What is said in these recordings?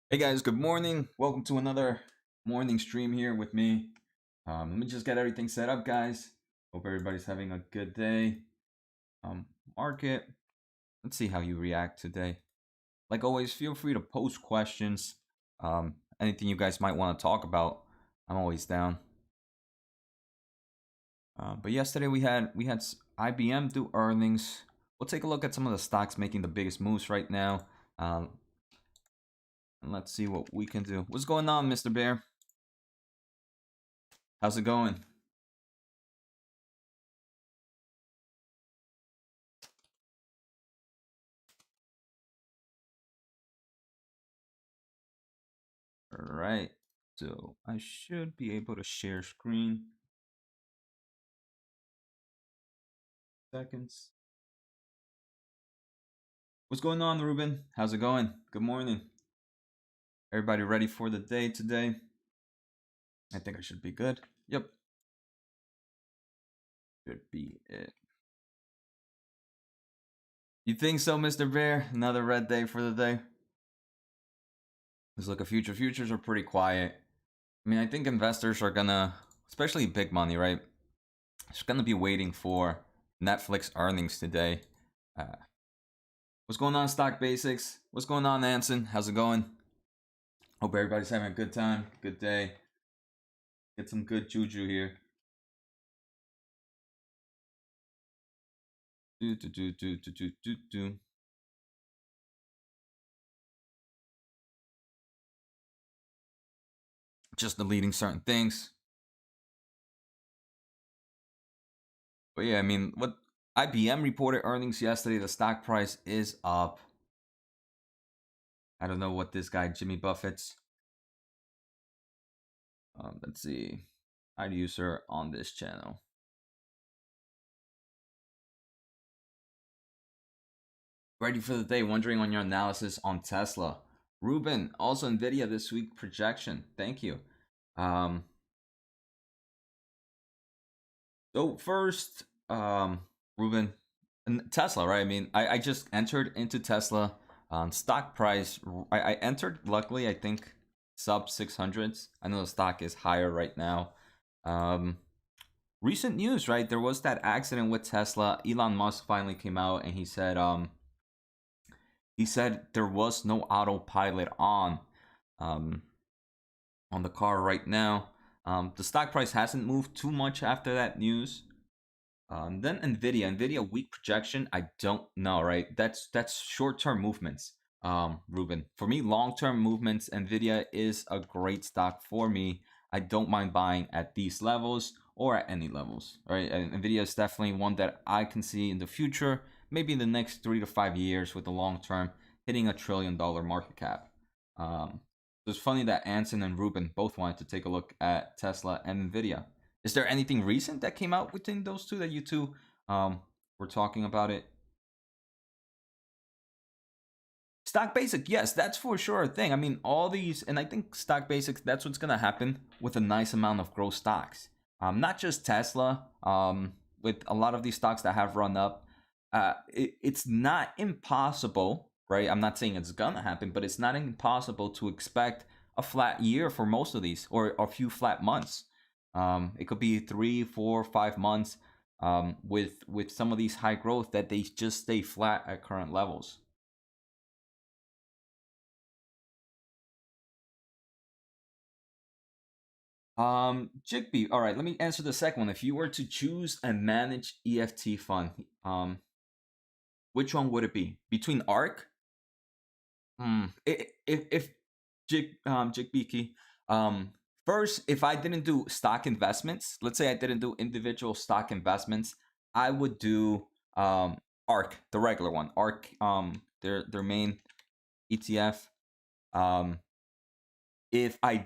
Hey guys, good morning. Welcome to another morning stream here with me. Let me just get everything set up, guys. Hope everybody's having a good day. Market. Let's see how you react today. Like always, feel free to post questions. Anything you guys might want to talk about. I'm always down. But yesterday we had IBM do earnings. We'll take a look at some of the stocks making the biggest moves right now. And let's see what we can do. What's going on, Mr. Bear? How's it going? All right, so I should be able to share screen. Seconds. What's going on, Ruben? How's it going? Good morning. Everybody ready for the day today? I think I should be good. Yep. Should be it. You think so, Mr. Bear? Another red day for the day? Let's look at futures are pretty quiet. I mean, I think investors are gonna, especially big money, right? It's gonna be waiting for Netflix earnings today. What's going on, Stock Basics? What's going on, Anson? How's it going? Hope everybody's having a good time, good day. Get some good juju here. Just deleting certain things. But yeah, I mean, what IBM reported earnings yesterday. The stock price is up. I don't know what this guy, Jimmy Buffett's. Let's see. I'd user on this channel. Ready for the day, wondering on your analysis on Tesla. Ruben, also Nvidia this week projection. Thank you. So first, Ruben, Tesla, right? I mean, I just entered into Tesla. Stock price, I entered, luckily, I think sub 600s. I know the stock is higher right now. Recent news, right? There was that accident with Tesla. Elon Musk finally came out and he said there was no autopilot on the car right now. The stock price hasn't moved too much after that news. Then Nvidia weak projection. I don't know, right? That's short-term movements. Ruben, for me, long-term movements. Nvidia is a great stock for me. I don't mind buying at these levels or at any levels, right? And Nvidia is definitely one that I can see in the future, maybe in the next 3 to 5 years, with the long term hitting $1 trillion market cap. It's funny that Anson and Ruben both wanted to take a look at Tesla and Nvidia. Is there anything recent that came out within those two that you two were talking about it? Stock Basic, yes, that's for sure a thing. I mean, all these, and I think Stock Basics, that's what's gonna happen with a nice amount of growth stocks. Not just Tesla. With a lot of these stocks that have run up, it's not impossible, right? I'm not saying it's gonna happen, but it's not impossible to expect a flat year for most of these, or a few flat months. It could be 3, 4, 5 months with some of these high growth that they just stay flat at current levels. Jigby. All right, let me answer the second one. If you were to choose a managed EFT fund, which one would it be? Between ARK? If Jigby, first, if I didn't do stock investments, let's say I didn't do individual stock investments, I would do ARK, the regular one. ARK, their main ETF. If I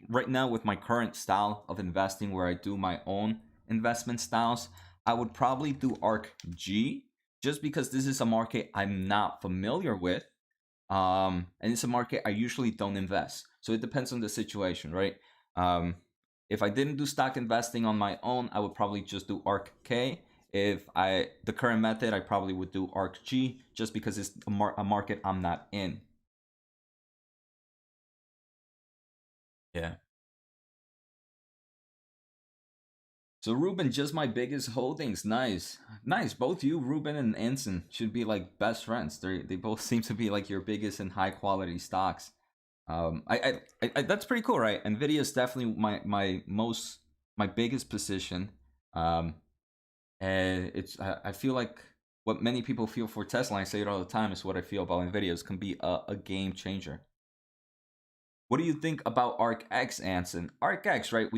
right now with my current style of investing where I do my own investment styles, I would probably do ARK G, just because this is a market I'm not familiar with. And it's a market I usually don't invest. So it depends on the situation, right? If I didn't do stock investing on my own, I would probably just do ARK K. The current method, I probably would do ARK G, just because it's a market I'm not in. Yeah. So Ruben, just my biggest holdings. Nice, nice. Both you, Ruben and Anson, should be like best friends. They both seem to be like your biggest and high quality stocks. That's pretty cool, right? Nvidia is definitely my biggest position. Um, and I feel like what many people feel for Tesla. I say it all the time. Is what I feel about Nvidia. It can be a game changer. What do you think about ARK X, Anson? ARK X, right?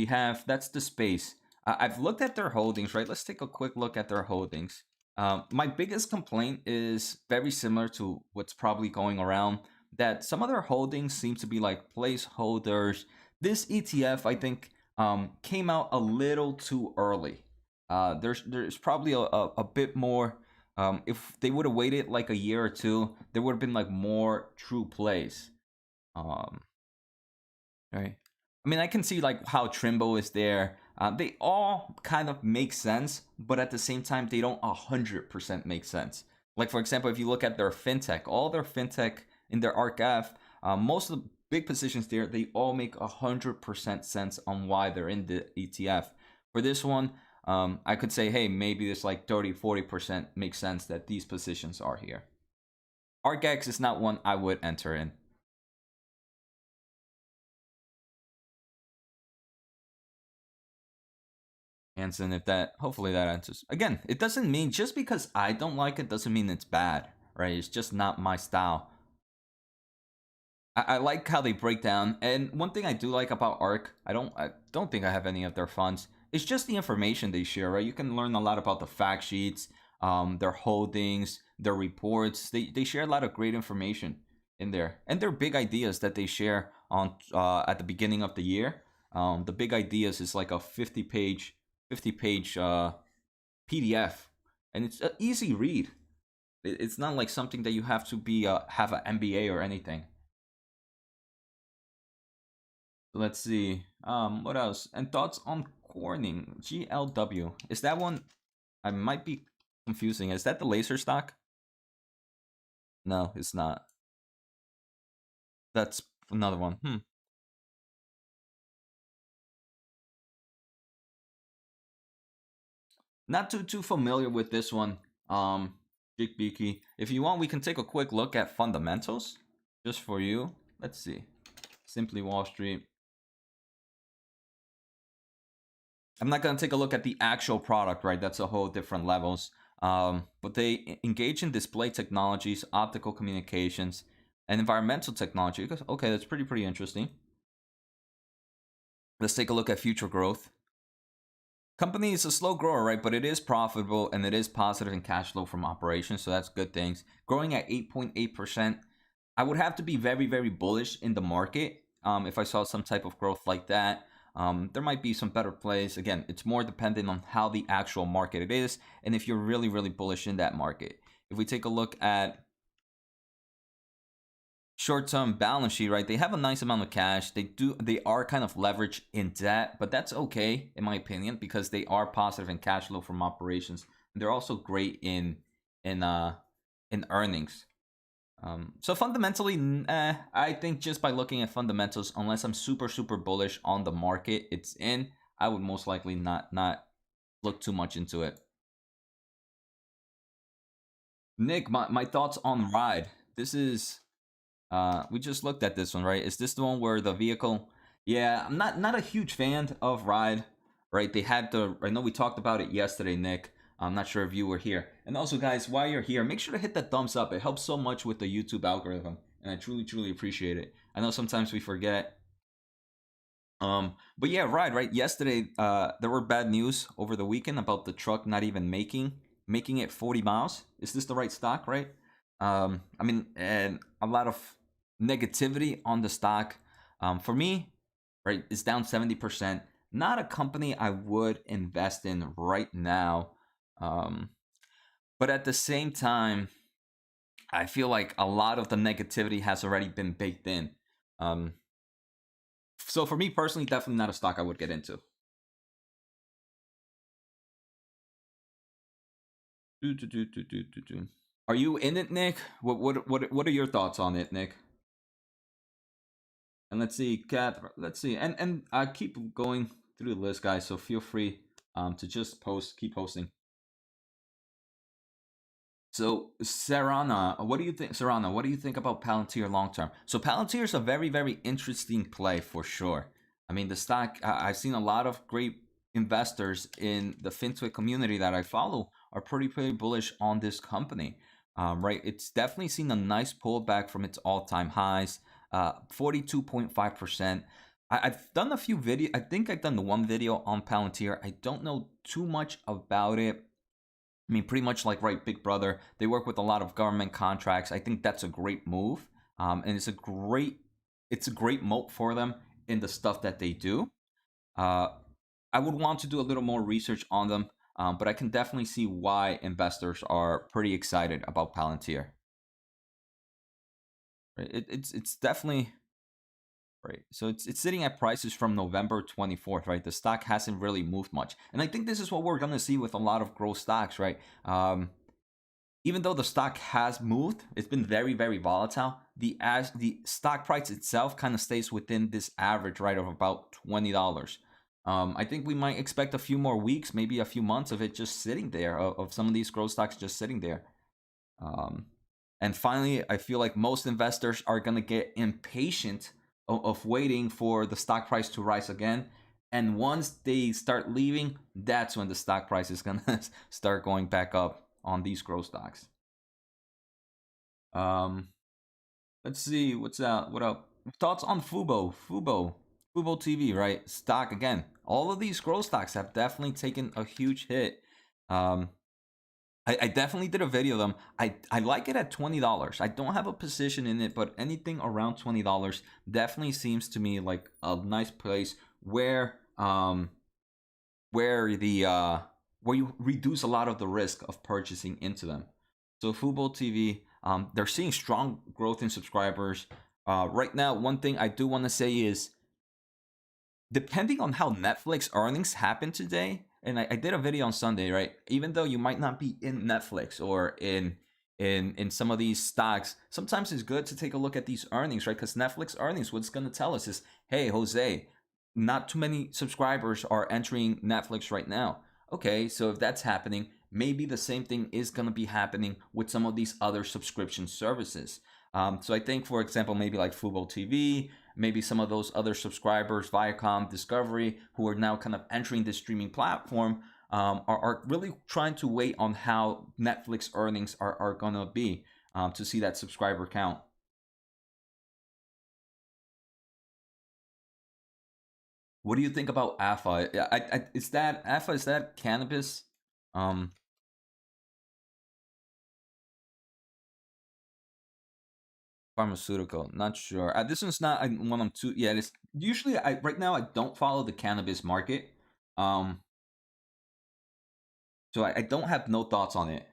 That's the space. I've looked at their holdings, right? Let's take a quick look at their holdings. My biggest complaint is very similar to what's probably going around, that some of their holdings seem to be like placeholders. This ETF, I think, came out a little too early. There's probably a bit more. If they would have waited like a year or two, there would have been like more true plays. Um, Right. I mean, I can see like how Trimble is there. They all kind of make sense, but at the same time, they don't 100% make sense. Like for example, if you look at their fintech, all their fintech in their ARKF, most of the big positions there, they all make 100% sense on why they're in the ETF. For this one, I could say, hey, maybe it's like 30-40% makes sense that these positions are here. ARKX is not one I would enter in. Hanson, if that, hopefully that answers. Again, it doesn't mean just because I don't like it doesn't mean it's bad, right? It's just not my style. I like how they break down, and one thing I do like about ARK, I don't think I have any of their funds. It's just the information they share, right? You can learn a lot about the fact sheets, their holdings, their reports. They share a lot of great information in there, and their big ideas that they share on at the beginning of the year. The big ideas is like a 50 page PDF, and it's an easy read. It's not like something that you have to be have an MBA or anything. Let's see. What else? And thoughts on Corning GLW? Is that one? I might be confusing. Is that the laser stock? No, it's not. That's another one. Not too familiar with this one. Jake Beaky. If you want, we can take a quick look at fundamentals just for you. Let's see. Simply Wall Street. I'm not going to take a look at the actual product, right? That's a whole different levels. But they engage in display technologies, optical communications, and environmental technology. Okay, that's pretty interesting. Let's take a look at future growth. Company is a slow grower, right? But it is profitable and it is positive in cash flow from operations. So that's good things. Growing at 8.8%. I would have to be very bullish in the market if I saw some type of growth like that. There might be some better plays. Again, it's more dependent on how the actual market it is and if you're really bullish in that market. If we take a look at short-term balance sheet, right? They have a nice amount of cash. They are kind of leveraged in debt, but that's okay in my opinion because they are positive in cash flow from operations. And they're also great in earnings. So fundamentally, I think just by looking at fundamentals, unless I'm super bullish on the market it's in, I would most likely not look too much into it. Nick, my thoughts on Ride. This is we just looked at this one, right? Is this the one where the vehicle? Yeah, I'm not a huge fan of Ride, right? They had the. I know we talked about it yesterday, Nick. I'm not sure if you were here. And also, guys, while you're here, make sure to hit that thumbs up. It helps so much with the YouTube algorithm, and I truly appreciate it. I know sometimes we forget. But yeah, right. Yesterday, there were bad news over the weekend about the truck not even making it 40 miles. Is this the right stock, right? I mean, and a lot of negativity on the stock. For me, right, it's down 70%. Not a company I would invest in right now. Um, but at the same time, I feel like a lot of the negativity has already been baked in. Um, so for me personally, definitely not a stock I would get into. Are you in it, Nick? What are your thoughts on it, Nick? And let's see, Catherine. Let's see, and I keep going through the list, guys. So feel free to just keep posting. So Sarana, what do you think? Sarana, what do you think about Palantir long term? So Palantir is a very, very interesting play for sure. I mean, the stock. I've seen a lot of great investors in the fintech community that I follow are pretty bullish on this company. Right, it's definitely seen a nice pullback from its all-time highs, 42.5%. I've done a few video. I think I've done the one video on Palantir. I don't know too much about it. I mean, pretty much like right, Big Brother. They work with a lot of government contracts. I think that's a great move, and it's a great moat for them in the stuff that they do. Uh, I would want to do a little more research on them, but I can definitely see why investors are pretty excited about Palantir. Right? It's definitely right. So it's sitting at prices from November 24th, right? The stock hasn't really moved much, and I think this is what we're gonna see with a lot of growth stocks, right? Even though the stock has moved, it's been very volatile. The stock price itself kind of stays within this average, right, of about $20. I think we might expect a few more weeks, maybe a few months of it just sitting there, of some of these growth stocks just sitting there. Um, and finally, I feel like most investors are going to get impatient of waiting for the stock price to rise again. And once they start leaving, that's when the stock price is going to start going back up on these growth stocks. Um, let's see what's out. What up? Thoughts on Fubo TV, right? Stock again. All of these growth stocks have definitely taken a huge hit. Um, I definitely did a video of them. I like it at $20. I don't have a position in it, but anything around $20 definitely seems to me like a nice place where the where you reduce a lot of the risk of purchasing into them. So Fubo TV, they're seeing strong growth in subscribers. Right now, one thing I do want to say is, depending on how Netflix earnings happen today, and I did a video on Sunday, right? Even though you might not be in Netflix or in some of these stocks, sometimes it's good to take a look at these earnings, right? Because Netflix earnings, what's going to tell us is, hey, Jose, not too many subscribers are entering Netflix right now. Okay, so if that's happening, maybe the same thing is going to be happening with some of these other subscription services. So I think, for example, maybe like Fubo TV, maybe some of those other subscribers, Viacom, Discovery, who are now kind of entering the streaming platform, are really trying to wait on how Netflix earnings are going to be to see that subscriber count. What do you think about AFA? Is that AFA? Is that cannabis? Um, Pharmaceutical. Not sure. This one's not one I'm too. Yeah, it's usually I right now I don't follow the cannabis market. Um, so I don't have no thoughts on it.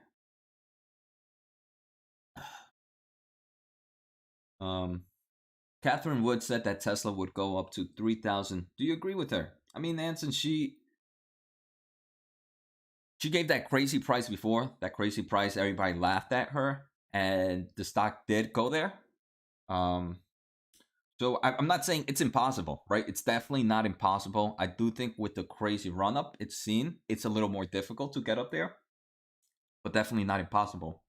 Um, Catherine Wood said that Tesla would go up to 3,000. Do you agree with her? I mean, Anson, she gave that crazy price before. That crazy price, everybody laughed at her, and the stock did go there. Um, so I'm not saying it's impossible, right? It's definitely not impossible. I do think with the crazy run up it's seen, it's a little more difficult to get up there, but definitely not impossible.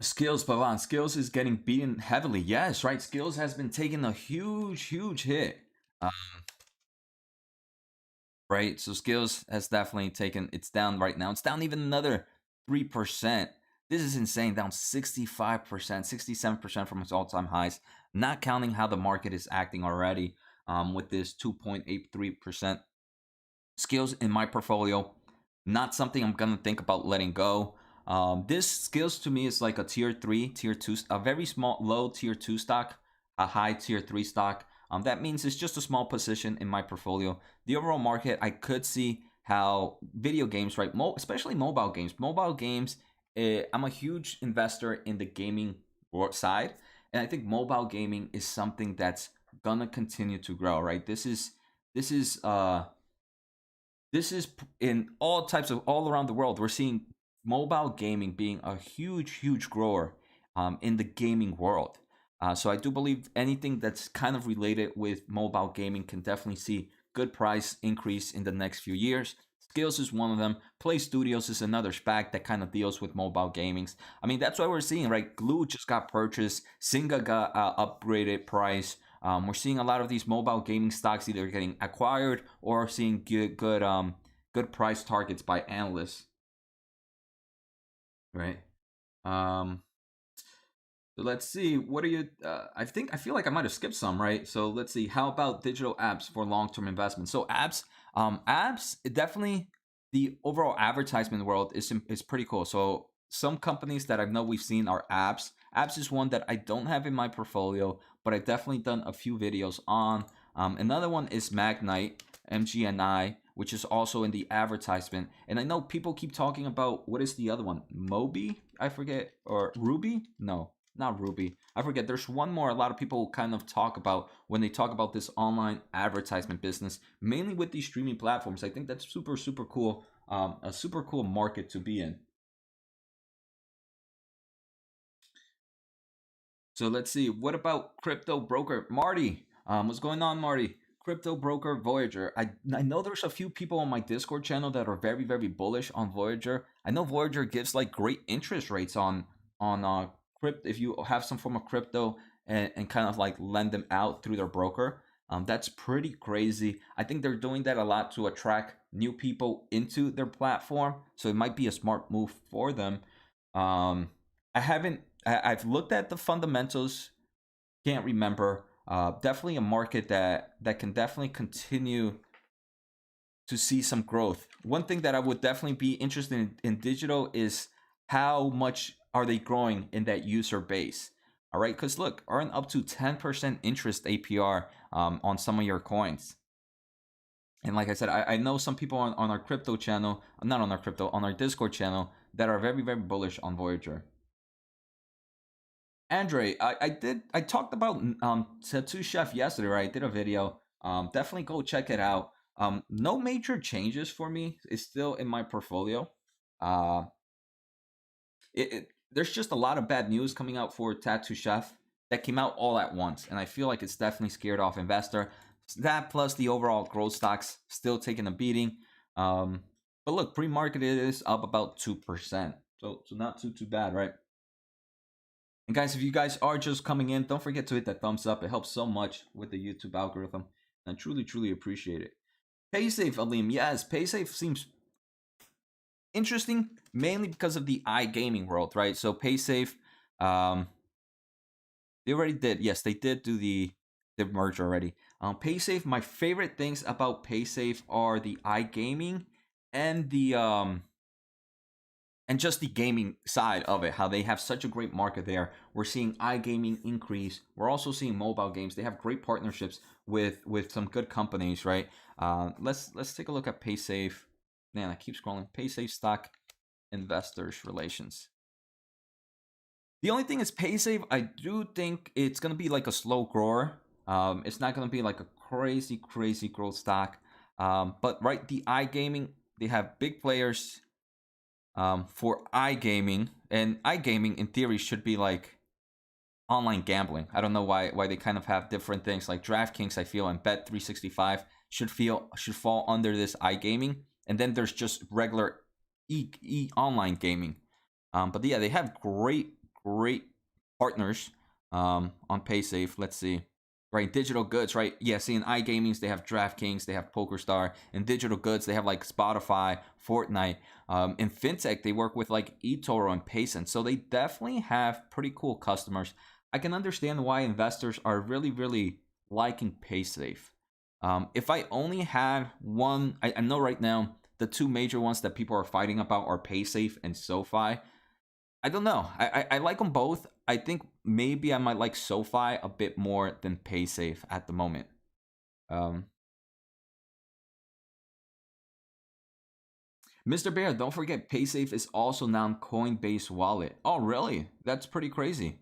Skillz, Pavan. Skillz is getting beaten heavily. Yes, right. Skillz has been taking a huge hit. Um, right? So Skillz has definitely taken, it's down right now. It's down even another 3%. This is insane, down 65%, 67% from its all-time highs, not counting how the market is acting already with this 2.83%. Skillz in my portfolio, not something I'm going to think about letting go. This Skillz to me is like a tier 3, tier 2, a very small, low tier 2 stock, a high tier 3 stock. That means it's just a small position in my portfolio. The overall market, I could see how video games, right, especially mobile games. Mobile games, I'm a huge investor in the gaming side, and I think mobile gaming is something that's gonna continue to grow. Right, this is uh this is in all types of all around the world. We're seeing mobile gaming being a huge grower. in the gaming world. So I do believe anything that's kind of related with mobile gaming can definitely see good price increase in the next few years. Skillz is one of them. Play Studios is another SPAC that kind of deals with mobile gamings. I mean, that's what we're seeing, right? Glue just got purchased. Singa got upgraded price. We're seeing a lot of these mobile gaming stocks either getting acquired or seeing good price targets by analysts, right? Um, So let's see. What are you? I feel like I might have skipped some, right? So let's see. How about digital apps for long-term investment? So apps definitely the overall advertisement world is pretty cool. So some companies that I know we've seen are apps. Apps is one that I don't have in my portfolio, but I've definitely done a few videos on. Another one is Magnite, MGNI, which is also in the advertisement. And I know people keep talking about what is the other one? Mobi? I forget. Or Ruby? No, not Ruby. I forget. There's one more a lot of people kind of talk about when they talk about this online advertisement business, mainly with these streaming platforms. I think that's super, super cool. A super cool market to be in. So let's see. What about crypto broker Marty? What's going on, Marty? Crypto broker Voyager. I know there's a few people on my Discord channel that are very very bullish on Voyager. I know Voyager gives like great interest rates on crypto if you have some form of crypto and kind of like lend them out through their broker. That's pretty crazy. I think they're doing that a lot to attract new people into their platform. So it might be a smart move for them. Um, I haven't. I've looked at the fundamentals. Can't remember. Definitely a market that can definitely continue to see some growth. One thing that I would definitely be interested in digital is how much are they growing in that user base. All right, because look, earn up to 10% interest APR on some of your coins. And like I said, I know some people on our crypto channel, not on our crypto, on our Discord channel that are very, very bullish on Voyager. Andre, I talked about Tattoo Chef yesterday, right? I did a video. Definitely go check it out. No major changes for me. It's still in my portfolio. Uh, there's just a lot of bad news coming out for Tattoo Chef that came out all at once, and I feel like it's definitely scared off investor. That plus the overall growth stocks still taking a beating. But look, pre-market it is up about 2%, so not too bad, right? And guys, if you guys are just coming in, don't forget to hit that thumbs up. It helps so much with the YouTube algorithm. And I truly, truly appreciate it. Paysafe, Alim. Yes, Paysafe seems interesting, mainly because of the iGaming world, right? So Paysafe, they already did. Yes, they did do the merger already. Paysafe, my favorite things about Paysafe are the iGaming and the and just the gaming side of it, how they have such a great market there. We're seeing iGaming increase. We're also seeing mobile games. They have great partnerships with some good companies, right? Let's take a look at Paysafe. Man, I keep scrolling. Paysafe stock investors relations. The only thing is Paysafe, I do think it's gonna be like a slow grower. It's not gonna be like a crazy growth stock. But right, the iGaming, they have big players for iGaming, and iGaming in theory should be like online gambling. I don't know why they kind of have different things like DraftKings. I feel and Bet365 should fall under this iGaming, and then there's just regular online gaming. But yeah, they have great partners on Paysafe. Let's see. Right, digital goods, right? Yeah, see, in iGamings, they have DraftKings, they have PokerStar. In digital goods, they have like Spotify, Fortnite. In fintech, they work with like eToro and Payson. So they definitely have pretty cool customers. I can understand why investors are really liking Paysafe. If I only had one, I know right now the two major ones that people are fighting about are Paysafe and SoFi. I don't know. I like them both. I think maybe I might like SoFi a bit more than Paysafe at the moment. Um, Mr. Bear, don't forget Paysafe is also now Coinbase wallet. Oh, really? That's pretty crazy.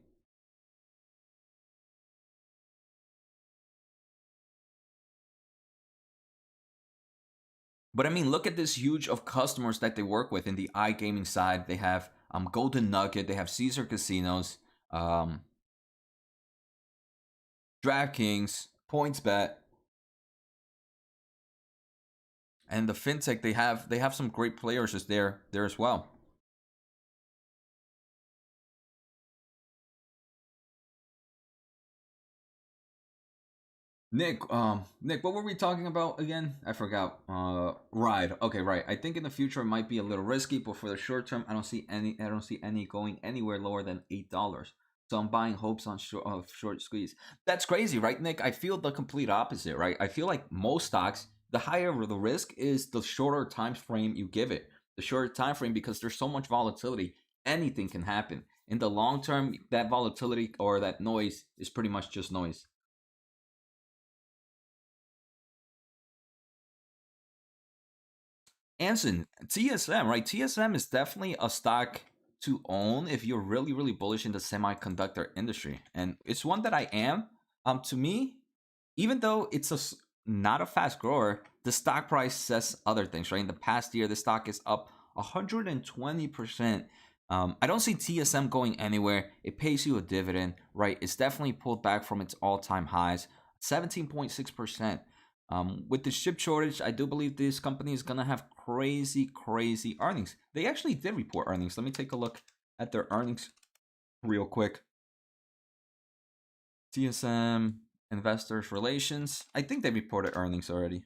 But I mean, look at this huge of customers that they work with in the iGaming side. They have Golden Nugget, they have Caesar Casinos. um, DraftKings, PointsBet, and the fintech. They have some great players just there as well. Nick, what were we talking about again? I forgot. Ride. Okay, right. I think in the future it might be a little risky, but for the short term, I don't see any going anywhere lower than $8. So I'm buying hopes on short squeeze. That's crazy, right, Nick? I feel the complete opposite, right? I feel like most stocks, the higher the risk is, the shorter time frame you give it. The shorter time frame, because there's so much volatility, anything can happen. In the long term, that volatility or that noise is pretty much just noise. Anson, TSM, right? TSM is definitely a stock to own if you're really, really bullish in the semiconductor industry. And it's one that I am. To me, even though it's not a fast grower, the stock price says other things, right? In the past year, the stock is up 120%. I don't see TSM going anywhere. It pays you a dividend, right? It's definitely pulled back from its all-time highs, 17.6%. With the chip shortage, I do believe this company is gonna have crazy, crazy earnings. They actually did report earnings. Let me take a look at their earnings real quick. TSM Investors Relations. I think they reported earnings already.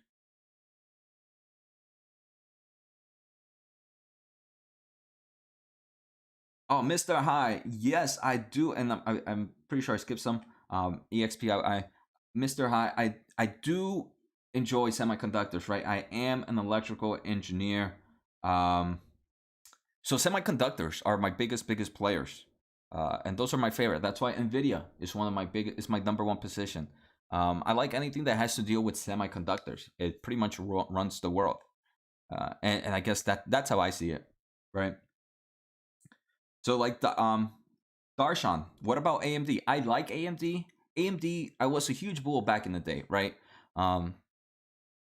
Oh, Mr. High. Yes, I do, and I'm pretty sure I skipped some. EXPI. Mr. High. I do enjoy semiconductors, right? I am an electrical engineer. Um, so semiconductors are my biggest players, and those are my favorite. That's why Nvidia is one of my big is my number one position. I like anything that has to deal with semiconductors. It pretty much runs the world, and I guess that's how I see it, right? So like the Darshan, what about AMD? I like AMD. AMD, I was a huge bull back in the day, right? Um,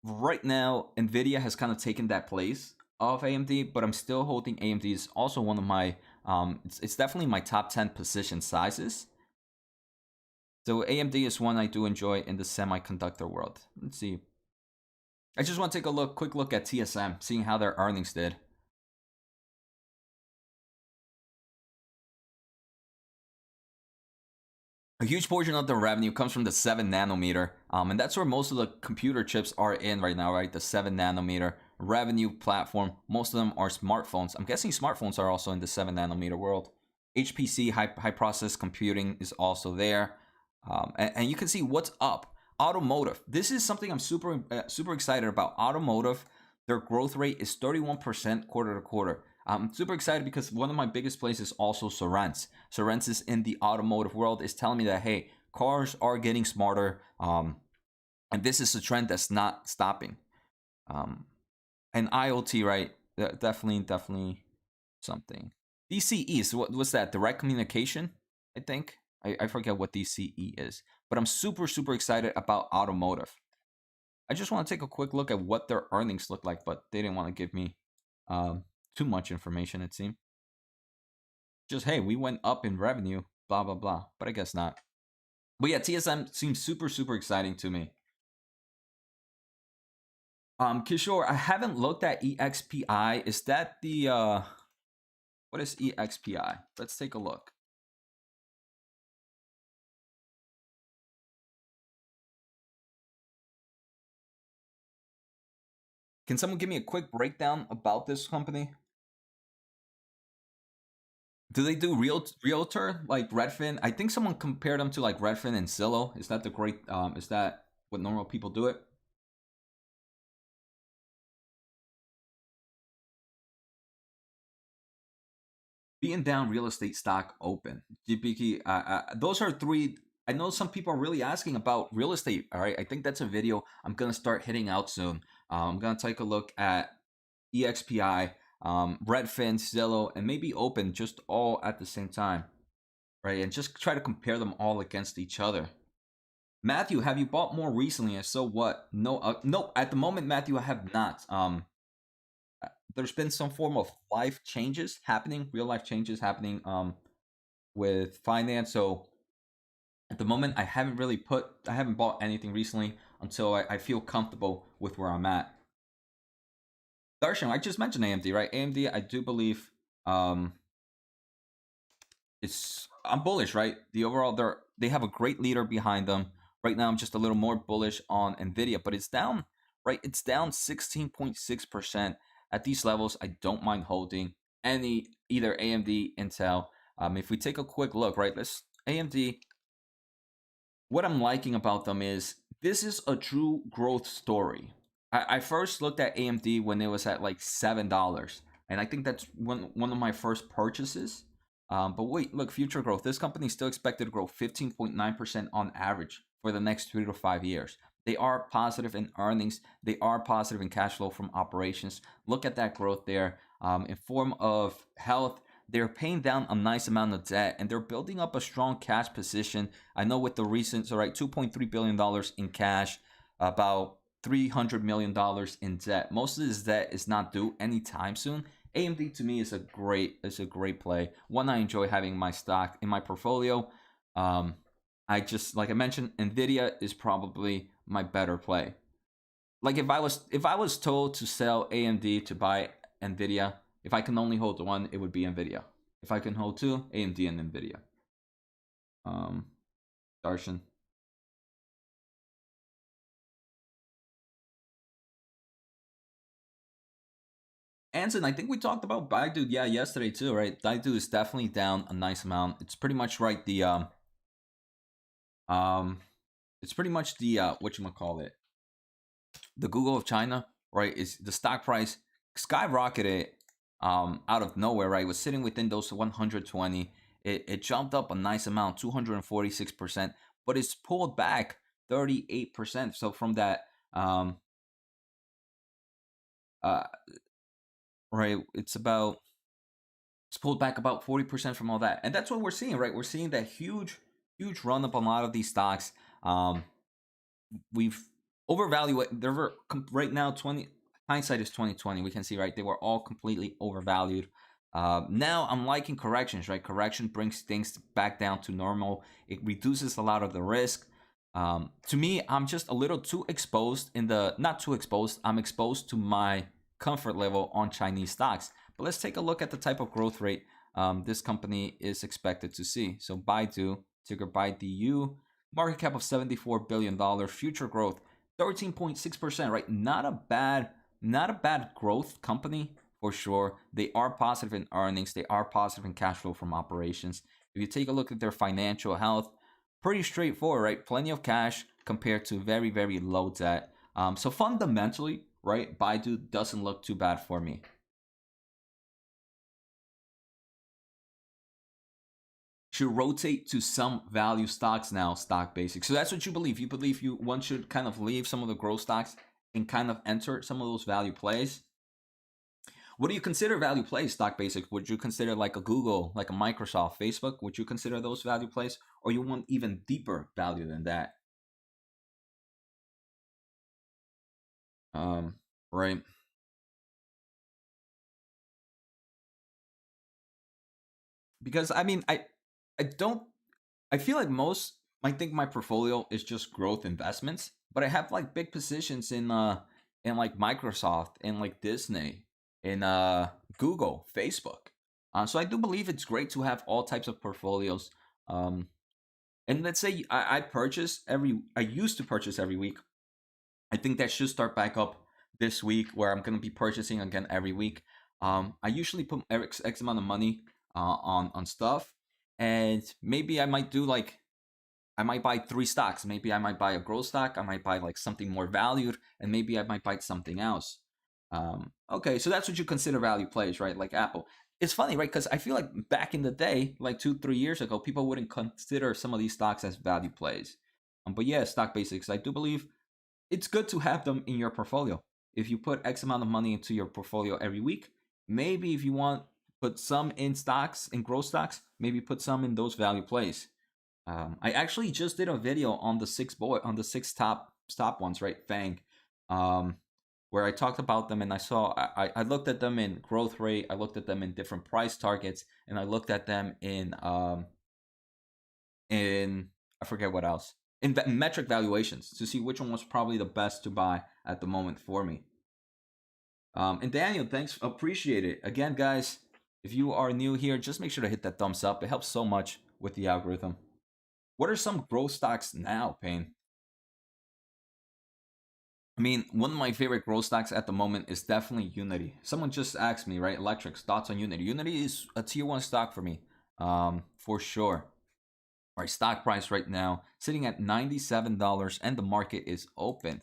right now, Nvidia has kind of taken that place of AMD, but I'm still holding AMD is also one of my it's definitely my top 10 position sizes. So AMD is one I do enjoy in the semiconductor world. Let's see. I just want to take a quick look at TSM, seeing how their earnings did. A huge portion of the revenue comes from the 7 nanometer, and that's where most of the computer chips are in right now, right? The 7 nanometer revenue platform. Most of them are smartphones. I'm guessing smartphones are also in the 7 nanometer world. HPC, high process computing, is also there, and you can see what's up. Automotive. This is something I'm super excited about. Automotive. Their growth rate is 31% quarter to quarter. I'm super excited because one of my biggest plays is also Sorens. Sorens is in the automotive world, is telling me that, hey, cars are getting smarter, and this is a trend that's not stopping. And IoT, right? Definitely something. DCE, so what's that? Direct communication, I think. I forget what DCE is, but I'm super excited about automotive. I just want to take a quick look at what their earnings look like, but they didn't want to give me too much information, it seemed. Just, hey, we went up in revenue, blah, blah, blah. But I guess not. But yeah, TSM seems super exciting to me. Kishore, I haven't looked at EXPI. Is that the what is EXPI? Let's take a look. Can someone give me a quick breakdown about this company? Do they do realtor like Redfin? I think someone compared them to like Redfin and Zillow. Is that the great? Is that what normal people do it? Being down real estate stock open. GPK. Those are three. I know some people are really asking about real estate. All right, I think that's a video I'm gonna start hitting out soon. I'm gonna take a look at EXPI, Redfin, Zillow, and maybe Open, just all at the same time, right? And just try to compare them all against each other. Matthew, have you bought more recently? And so what? No, no. At the moment, Matthew, I have not. There's been some form of life changes happening, real life changes happening. with finance. So at the moment, I haven't bought anything recently until I feel comfortable with where I'm at. Darshan, I just mentioned AMD, right? AMD, I do believe um, I'm bullish, right? The overall, they have a great leader behind them. Right now, I'm just a little more bullish on Nvidia, but it's down, right? It's down 16.6% at these levels. I don't mind holding any either AMD, Intel. If we take a quick look, right? Let's AMD. What I'm liking about them is this is a true growth story. I first looked at AMD when it was at like $7, and I think that's one of my first purchases. But wait, look, future growth. This company is still expected to grow 15.9% on average for the next 3 to 5 years. They are positive in earnings. They are positive in cash flow from operations. Look at that growth there. In form of health, they're paying down a nice amount of debt and they're building up a strong cash position. I know with the recent, so right, $2.3 billion in cash, about $300 million in debt. Most of this debt is not due anytime soon. AMD to me is a great play. One I enjoy having my stock in my portfolio. I just, like I mentioned, Nvidia is probably my better play. Like if I was told to sell AMD to buy Nvidia, if I can only hold one, it would be Nvidia. If I can hold two, AMD and Nvidia. Um, Darshan. Anson, I think we talked about Baidu, yeah, yesterday too, right? Baidu is definitely down a nice amount. It's pretty much right. Um, it's pretty much the what you call it, the Google of China, right? Is the stock price skyrocketed out of nowhere, right? It was sitting within those 120. It jumped up a nice amount, 246%, but it's pulled back 38%. So from that, uh, right, it's pulled back about 40% from all that, and that's what we're seeing, right? We're seeing that huge run up on a lot of these stocks. We've overvalued. There were right now 20. Hindsight is 2020. We can see, right, they were all completely overvalued. Now I'm liking corrections, right? Correction brings things back down to normal. It reduces a lot of the risk. To me, I'm just a little too exposed in the not too exposed. I'm exposed to my comfort level on Chinese stocks. But let's take a look at the type of growth rate this company is expected to see. So Baidu, ticker BaiDu, market cap of $74 billion, future growth 13.6%, right? Not a bad growth company for sure. They are positive in earnings, they are positive in cash flow from operations. If you take a look at their financial health, pretty straightforward, right? Plenty of cash compared to very low debt. So fundamentally, right, Baidu doesn't look too bad for me. Should rotate to some value stocks now, stock basic. So that's what you believe. You believe one should kind of leave some of the growth stocks and kind of enter some of those value plays. What do you consider value plays, stock basic? Would you consider like a Google, like a Microsoft, Facebook? Would you consider those value plays, or you want even deeper value than that? Um, right. Because I mean, I don't I feel like I think my portfolio is just growth investments, but I have like big positions in like Microsoft and like Disney in Google, Facebook. So I do believe it's great to have all types of portfolios. Um, and let's say I used to purchase every week. I think that should start back up this week where I'm going to be purchasing again every week. I usually put X amount of money on stuff, and maybe I might buy three stocks. Maybe I might buy a growth stock. I might buy like something more valued, and maybe I might buy something else. Okay, so that's what you consider value plays, right? Like Apple. It's funny, right? Because I feel like back in the day, like 2, 3 years ago, people wouldn't consider some of these stocks as value plays. But yeah, stock basics. I do believe it's good to have them in your portfolio. If you put X amount of money into your portfolio every week, maybe if you want put some in stocks, in growth stocks, maybe put some in those value plays. I actually just did a video on the six top ones, right? Fang, um, where I talked about them and I looked at them in growth rate, I looked at them in different price targets, and I looked at them in in, I forget what else, in metric valuations to see which one was probably the best to buy at the moment for me. And Daniel, thanks, appreciate it. Again, guys, if you are new here, just make sure to hit that thumbs up. It helps so much with the algorithm. What are some growth stocks now, Payne? I mean, one of my favorite growth stocks at the moment is definitely Unity. Someone just asked me, right, Electrics, thoughts on Unity. Unity is a tier 1 stock for me, for sure. All right, stock price right now sitting at $97, and the market is open.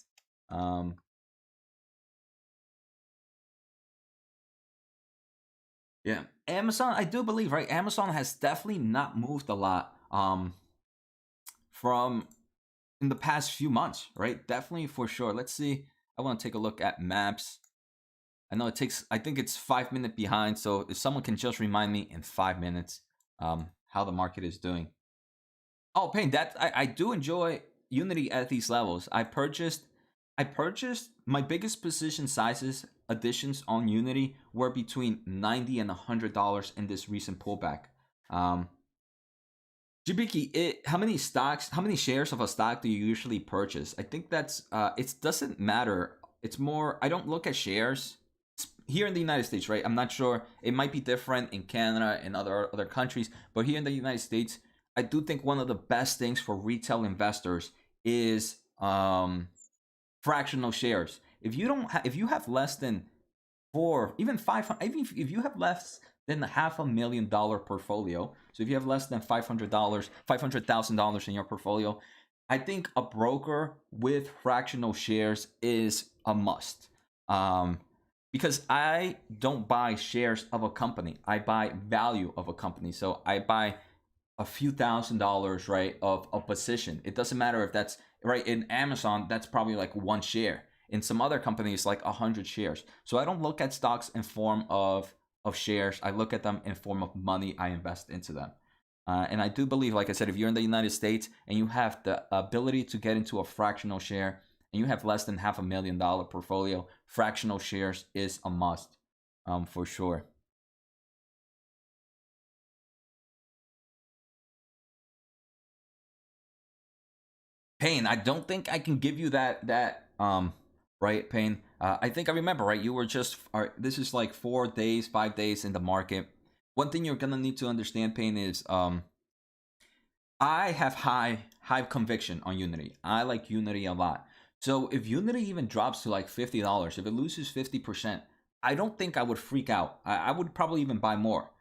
Yeah, Amazon, I do believe, right? Amazon has definitely not moved a lot from in the past few months, right? Definitely for sure. Let's see. I want to take a look at maps. I know it takes, I think it's 5 minutes behind. So if someone can just remind me in 5 minutes how the market is doing. Oh, Payne, that I do enjoy Unity at these levels. I purchased my biggest position sizes additions on Unity were between $90 and $100 in this recent pullback. Jibiki, how many stocks, how many shares of a stock do you usually purchase? I think that's it doesn't matter. It's more, I don't look at shares here in the United States, right? I'm not sure. It might be different in Canada and other countries, but here in the United States, I do think one of the best things for retail investors is fractional shares. If you don't, if you have less than four, even 500, even if you have less than $500,000 portfolio, so if you have less than $500,000 in your portfolio, I think a broker with fractional shares is a must. Because I don't buy shares of a company, I buy value of a company. So I buy a few $1,000s, right, of a position. It doesn't matter if that's right in Amazon, that's probably like one share. In some other companies, like 100 shares. So I don't look at stocks in form of shares. I look at them in form of money I invest into them. And I do believe, like I said, if you're in the United States and you have the ability to get into a fractional share and you have less than $500,000 portfolio, fractional shares is a must, for sure. Payne, I don't think I can give you that right, Payne. I think I remember, right? You were just this is like 4 days, 5 days in the market. One thing you're gonna need to understand, Payne, is I have high conviction on Unity. I like Unity a lot. So if Unity even drops to like $50, if it loses 50%, I don't think I would freak out. I would probably even buy more.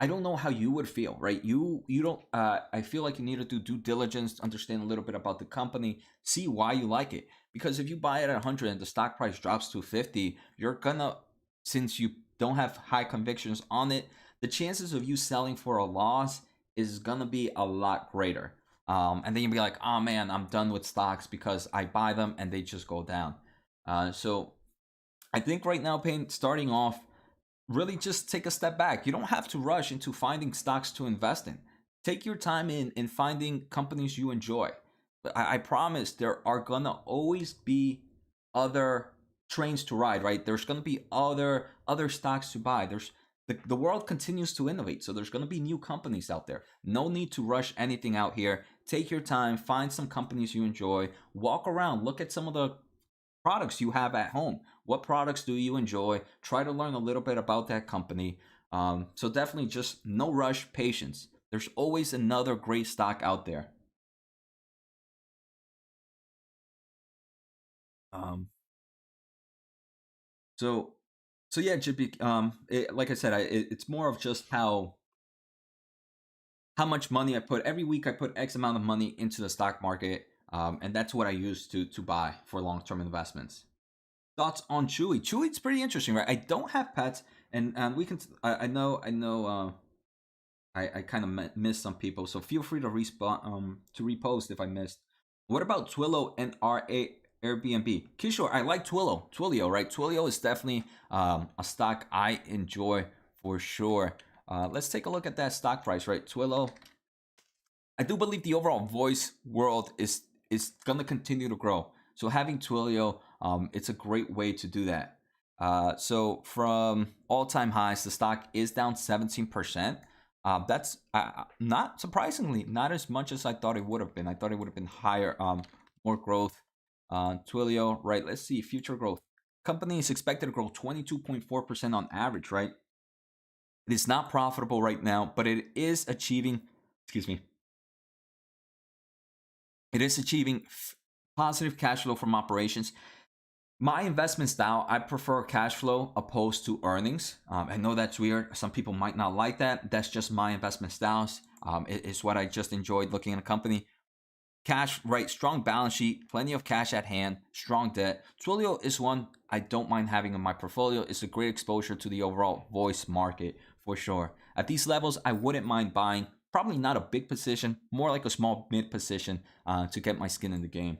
I don't know how you would feel, right? You don't. I feel like you need to do due diligence, understand a little bit about the company, see why you like it. Because if you buy it at 100 and the stock price drops to 50, you're gonna, since you don't have high convictions on it, the chances of you selling for a loss is gonna be a lot greater. And then you'll be like, oh man, I'm done with stocks because I buy them and they just go down. So I think right now, Payne, starting off, really just take a step back. You don't have to rush into finding stocks to invest in. Take your time in finding companies you enjoy. But I promise there are gonna always be other trains to ride, right? There's gonna be other stocks to buy. The world continues to innovate, so there's gonna be new companies out there. No need to rush anything out here. Take your time, find some companies you enjoy, walk around, look at some of the products you have at home. What products do you enjoy? Try to learn a little bit about that company. So definitely just no rush, patience. There's always another great stock out there. Um, so so yeah, JP, like I said, it's more of just how much money I put every week. I put X amount of money into the stock market, and that's what I use to buy for long term investments. Thoughts on Chewy? Chewy's pretty interesting, right? I don't have pets, and we can. I know. I kind of missed some people, so feel free to respond to repost if I missed. What about Twilio and Airbnb? Kishore, I like Twilio, right? Twilio is definitely a stock I enjoy for sure. Let's take a look at that stock price, right? Twilio. I do believe the overall voice world is gonna continue to grow. So having Twilio, it's a great way to do that. So from all-time highs, the stock is down 17%. That's not surprisingly not as much as I thought it would have been. I thought it would have been higher, more growth. Twilio, right? Let's see, future growth. Company is expected to grow 22.4% on average, right? It is not profitable right now, but it is achieving, excuse me, it is achieving positive cash flow from operations. My investment style, I prefer cash flow opposed to earnings. I know that's weird. Some people might not like that. That's just my investment styles. It's what I just enjoyed looking at a company. Cash, right? Strong balance sheet, plenty of cash at hand, strong debt. Twilio is one I don't mind having in my portfolio. It's a great exposure to the overall voice market for sure. At these levels, I wouldn't mind buying. Probably not a big position, more like a small mid position to get my skin in the game.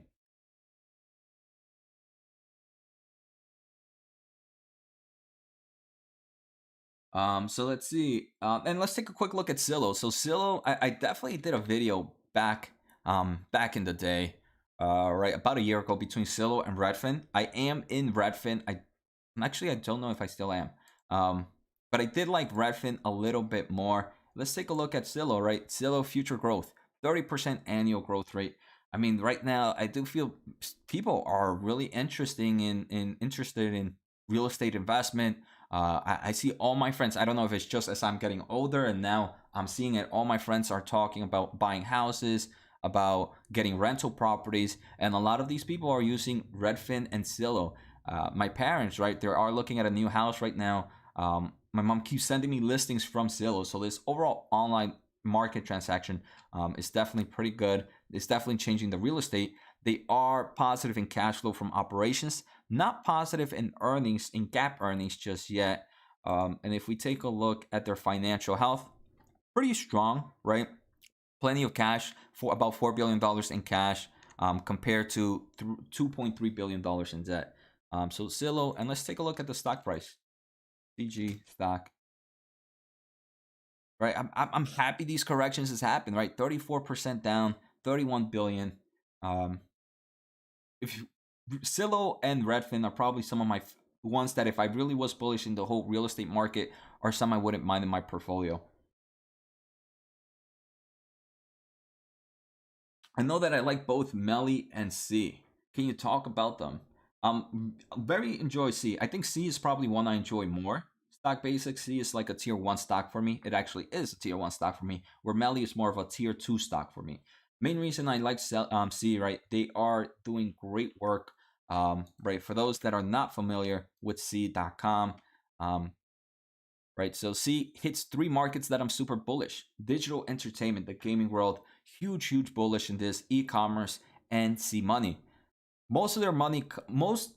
So let's see. And let's take a quick look at Zillow. So Zillow, I definitely did a video back in the day, right about a year ago between Zillow and Redfin. I am in Redfin. I don't know if I still am. But I did like Redfin a little bit more. Let's take a look at Zillow, right? Zillow future growth, 30% annual growth rate. I mean, right now I do feel people are really interested in real estate investment. I see all my friends. I don't know if it's just as I'm getting older and now I'm seeing it. All my friends are talking about buying houses, about getting rental properties, and a lot of these people are using Redfin and Zillow. My parents, right, they are looking at a new house right now. My mom keeps sending me listings from Zillow. So this overall online market transaction is definitely pretty good. It's definitely changing the real estate. They are positive in cash flow from operations, not positive in earnings, in GAAP earnings just yet. And if we take a look at their financial health, pretty strong, right? Plenty of cash, for about $4 billion in cash, compared to $2.3 billion in debt. So Zillow, and let's take a look at the stock price. CG stock, right? I'm happy these corrections has happened, right? 34% down, 31 billion. Um, if Zillow and Redfin are probably some of my ones that if I really was bullish in the whole real estate market are some I wouldn't mind in my portfolio. I know that I like both Melly and C. Can you talk about them? Very enjoy C. I think C is probably one I enjoy more. Stock Basic C is like a tier one stock for me. It actually is a tier one stock for me. Where Melly is more of a tier two stock for me. Main reason I like C, right? They are doing great work. Right, for those that are not familiar with C.com, um, right? So C hits three markets that I'm super bullish: digital entertainment, the gaming world, huge bullish in this, e-commerce, and C money. Most of their money, most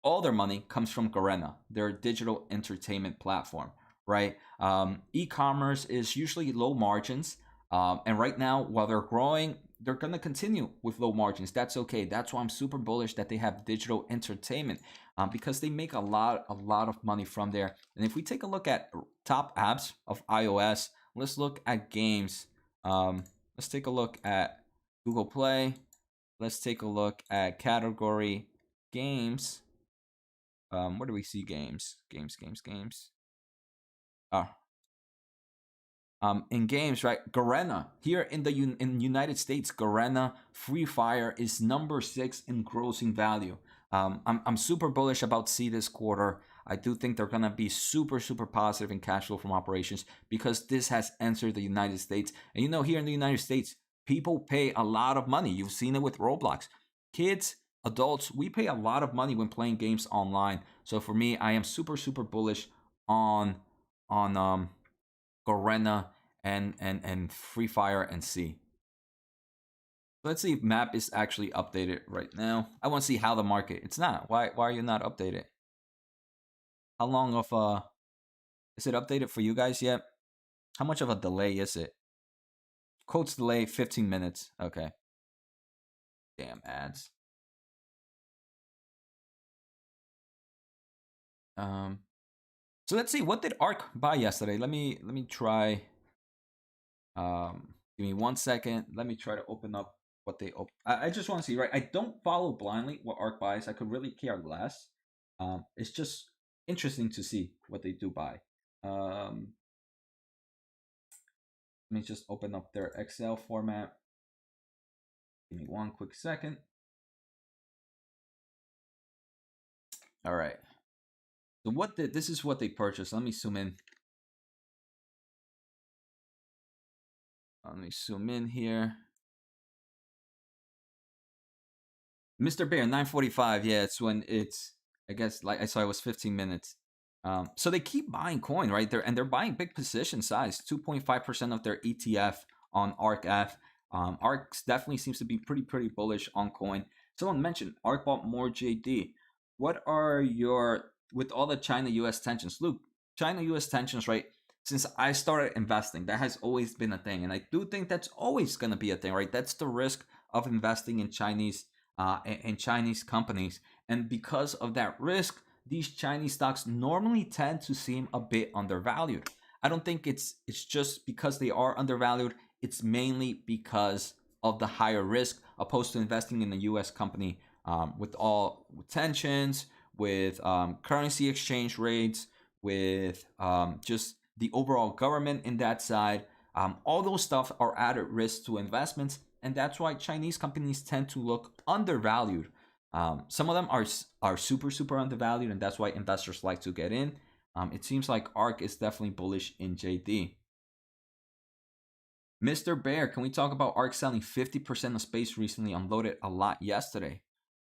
all their money comes from Garena, their digital entertainment platform, right? E-commerce is usually low margins, and right now, while they're growing, they're gonna continue with low margins. That's okay. That's why I'm super bullish that they have digital entertainment, because they make a lot of money from there. And if we take a look at top apps of iOS, let's look at games. Let's take a look at Google Play. Let's take a look at category games. Where do we see games? Games. Ah, in games, right? Garena here in the in United States, Garena Free Fire is number 6 in grossing value. I'm super bullish about C this quarter. I do think they're gonna be super positive in cash flow from operations because this has entered the United States, and you know here in the United States, people pay a lot of money. You've seen it with Roblox. Kids, adults, we pay a lot of money when playing games online. So for me, I am super bullish on on Garena and Free Fire and C. Let's see if map is actually updated right now. I want to see how the market. It's not. Why are you not updated? How long of is it updated for you guys yet? How much of a delay is it? Quotes delay 15 minutes. Okay. Damn ads. Um so let's see, what did ARK buy yesterday? Let me try. Give me 1 second. Let me try to open up what they open. I just want to see, right? I don't follow blindly what ARK buys. I could really care less. It's just interesting to see what they do buy. Um, Let me just open up their Excel format. Give me one quick second. All right. So this is what they purchased. Let me zoom in. Let me zoom in here. Mr. Bear, 9:45. Yeah, it's when it's, I guess, like I saw it was 15 minutes. So they keep buying coin, right? They're buying big position size, 2.5% of their ETF on ARK F. ARK definitely seems to be pretty bullish on coin. Someone mentioned ARK bought more JD. What are your, with all the China-US tensions? Luke, China-US tensions, right? Since I started investing, that has always been a thing. And I do think that's always going to be a thing, right? That's the risk of investing in Chinese companies. And because of that risk, these Chinese stocks normally tend to seem a bit undervalued. I don't think it's just because they are undervalued. It's mainly because of the higher risk opposed to investing in a U.S. company with tensions, with currency exchange rates, with just the overall government in that side. All those stuff are added risk to investments, and that's why Chinese companies tend to look undervalued. Some of them are super undervalued, and that's why investors like to get in. It seems like ARK is definitely bullish in JD. Mr. Bear, can we talk about ARK selling 50% of space recently? Unloaded a lot yesterday.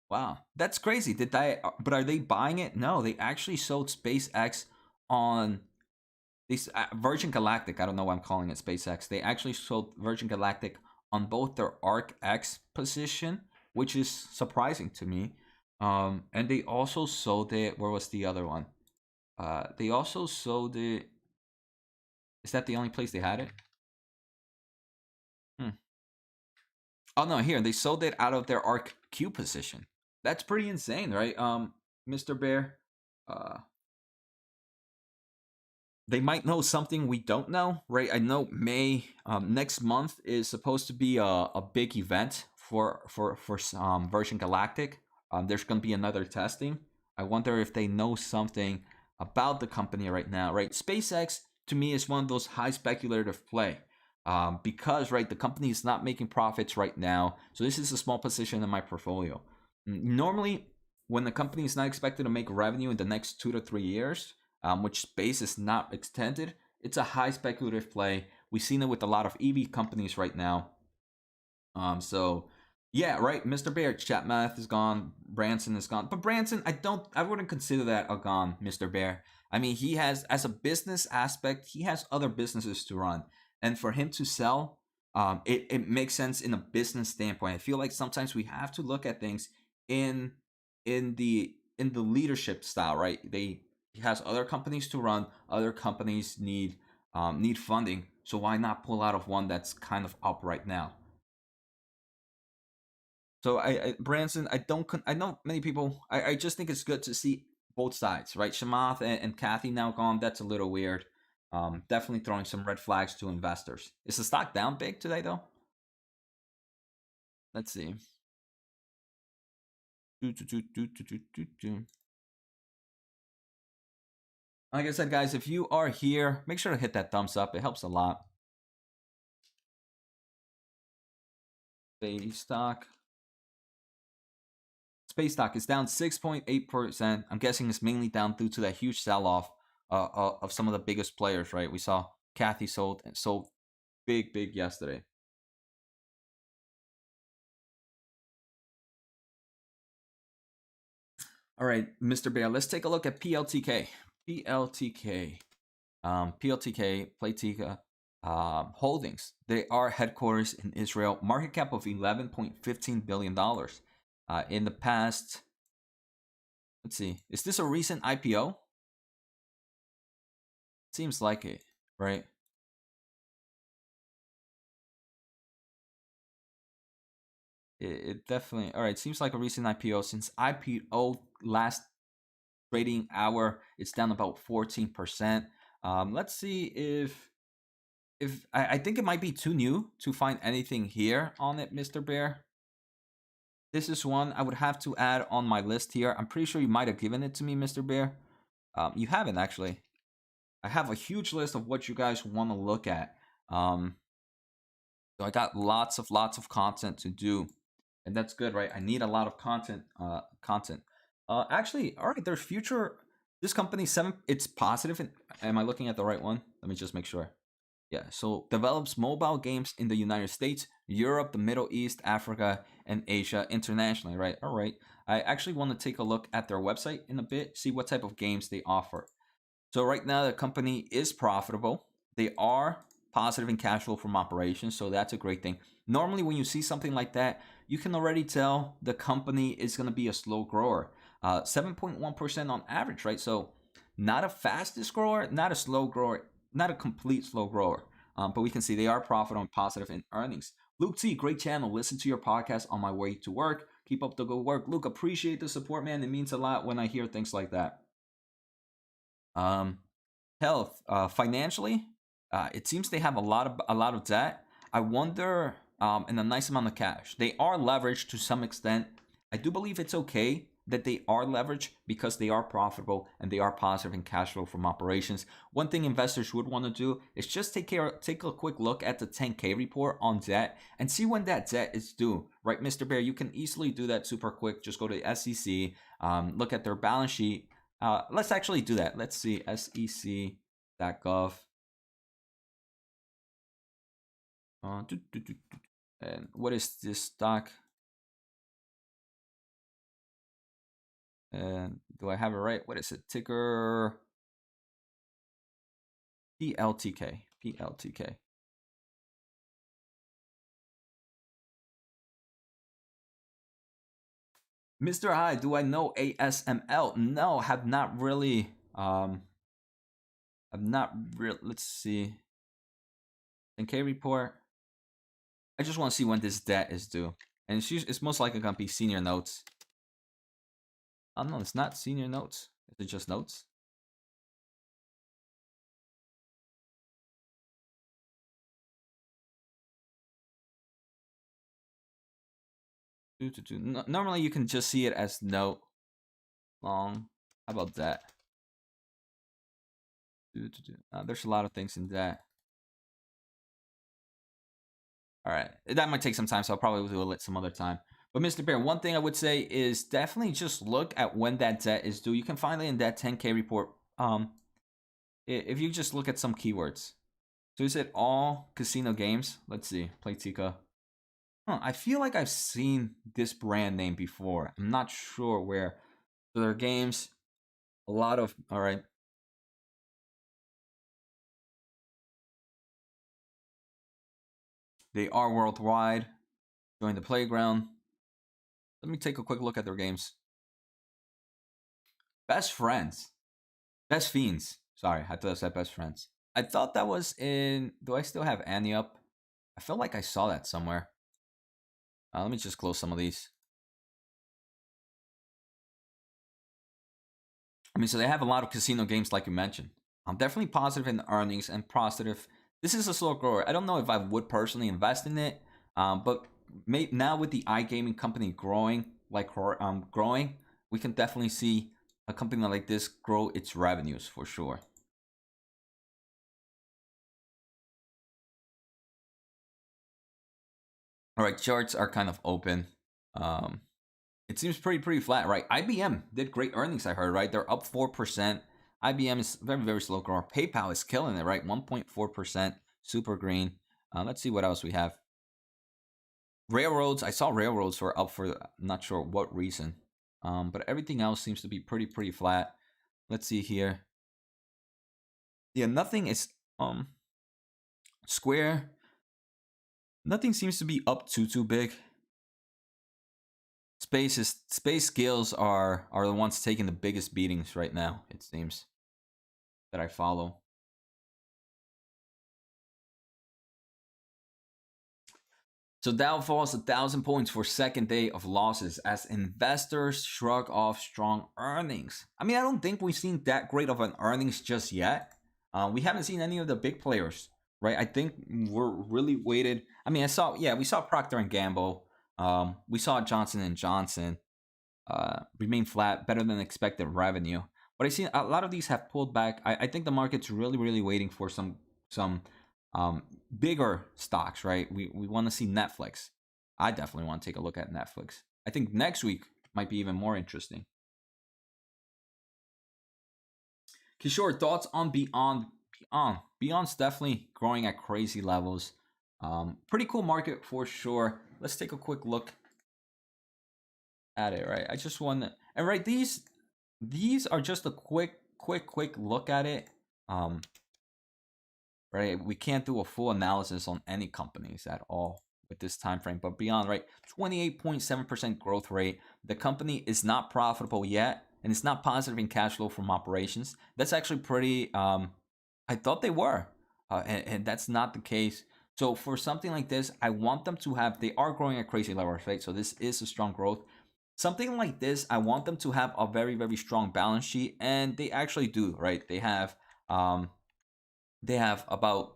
Wow, that's crazy. But are they buying it? No, they actually sold SpaceX on this Virgin Galactic. I don't know why I'm calling it SpaceX. They actually sold Virgin Galactic on both their ARK X position, which is surprising to me. And they also sold it. Where was the other one? They also sold it. Is that the only place they had it? Oh no, here they sold it out of their ARK Q position. That's pretty insane, right? Mr. Bear. They might know something we don't know, right? I know May next month is supposed to be a big event for Virgin Galactic. There's going to be another testing. I wonder if they know something about the company right now, right? SpaceX to me is one of those high speculative play because right the company is not making profits right now. So this is a small position in my portfolio. Normally, when the company is not expected to make revenue in the next 2 to 3 years, which space is not extended, it's a high speculative play. We've seen it with a lot of EV companies right now. So yeah, right. Mr. Bear, chat math is gone. Branson is gone. But Branson, I wouldn't consider that a gone, Mr. Bear. I mean, he has, as a business aspect, he has other businesses to run. And for him to sell, it makes sense in a business standpoint. I feel like sometimes we have to look at things in the leadership style, right? He has other companies to run. Other companies need funding. So why not pull out of one that's kind of up right now? So Branson, I know many people. I just think it's good to see both sides, right? Shamath and Kathy now gone. That's a little weird. Definitely throwing some red flags to investors. Is the stock down big today though? Let's see. Like I said, guys, if you are here, make sure to hit that thumbs up. It helps a lot. Space stock is down 6.8%. I'm guessing it's mainly down due to that huge sell-off of some of the biggest players, right? We saw Kathy sold big yesterday. All right, Mr. Bear, let's take a look at PLTK. PLTK, Playtika Holdings. They are headquarters in Israel. Market cap of $11.15 billion. In the past, let's see, is this a recent IPO? Seems like it, right? It definitely, all right, seems like a recent IPO. Since IPO last trading hour, it's down about 14%. Let's see if I think it might be too new to find anything here on it, Mr. Bear. This is one I would have to add on my list here. I'm pretty sure you might have given it to me, Mr. Bear. You haven't actually. I have a huge list of what you guys want to look at. So I got lots of content to do, and that's good, right? I need a lot of content. Actually, all right. There's future. This company seven. It's positive. Am I looking at the right one? Let me just make sure. Yeah. So develops mobile games in the United States, Europe, the Middle East, Africa, and Asia internationally. Right. All right. I actually want to take a look at their website in a bit, see what type of games they offer. So right now the company is profitable. They are positive in cash flow from operations, so that's a great thing. Normally when you see something like that, you can already tell the company is going to be a slow grower. 7.1% on average, right? So not a fastest grower, not a slow grower, not a complete slow grower. But we can see they are profitable and positive in earnings. Luke T, great channel. Listen to your podcast on my way to work. Keep up the good work. Luke, appreciate the support, man. It means a lot when I hear things like that. Um, Health, financially, it seems they have a lot of debt. I wonder, and a nice amount of cash. They are leveraged to some extent. I do believe it's okay that they are leveraged because they are profitable and they are positive in cash flow from operations. One thing investors would want to do is just take a quick look at the 10K report on debt and see when that debt is due. Right, Mr. Bear, you can easily do that super quick. Just go to SEC, look at their balance sheet. Let's actually do that. Let's see, sec.gov. And what is this stock? And do I have it right? What is it? Ticker PLTK. PLTK. Mr. Hi, do I know ASML? No, have not really. Have not really. Let's see. 10K report. I just want to see when this debt is due, and it's most likely gonna be senior notes. Oh no, it's not senior notes. Is it just notes? Normally you can just see it as note long. How about that? There's a lot of things in that. All right, that might take some time, so I'll probably do it some other time. But Mr. Bear, one thing I would say is definitely just look at when that debt is due. You can find it in that 10K report. If you just look at some keywords. So is it all casino games? Let's see, Playtika. I feel like I've seen this brand name before. I'm not sure where. So there are games, a lot of, all right. They are worldwide. Join the playground. Let me take a quick look at their games. Best Friends. Best Fiends. Sorry, I thought I said Best Friends. I thought that was in. Do I still have Annie up? I feel like I saw that somewhere. Let me just close some of these. I mean, so they have a lot of casino games, like you mentioned. I'm definitely positive in the earnings and positive. This is a slow grower. I don't know if I would personally invest in it, but now with the iGaming company growing, we can definitely see a company like this grow its revenues for sure. All right, charts are kind of open. It seems pretty flat, right? IBM did great earnings, I heard, right? They're up 4%. IBM is very slow grower. PayPal is killing it, right? 1.4%. Super green. Let's see what else we have. Railroads. I saw railroads were up for not sure what reason. But everything else seems to be pretty flat. Let's see here. Yeah, nothing is Square. Nothing seems to be up too big. Space Skillz are the ones taking the biggest beatings right now, it seems, that I follow. So Dow falls 1,000 points for second day of losses as investors shrug off strong earnings. I mean, I don't think we've seen that great of an earnings just yet. We haven't seen any of the big players, right? I think we're really weighted. I mean, we saw Procter and Gamble. We saw Johnson and Johnson remain flat, better than expected revenue. But I see a lot of these have pulled back. I think the market's really waiting for some bigger stocks, right? We want to see Netflix. I definitely want to take a look at Netflix. I think next week might be even more interesting. Kishore, thoughts on Beyond? Beyond's definitely growing at crazy levels. Pretty cool market for sure. Let's take a quick look at it, right? I just want to, and right, these are just a quick look at it. Right, we can't do a full analysis on any companies at all with this time frame, but Beyond, right, 28.7% growth rate. The company is not profitable yet, and it's not positive in cash flow from operations. That's actually pretty. I thought they were, and that's not the case. So for something like this, I want them to have. They are growing at crazy levels, right? So this is a strong growth. Something like this, I want them to have a very strong balance sheet, and they actually do, right? They have about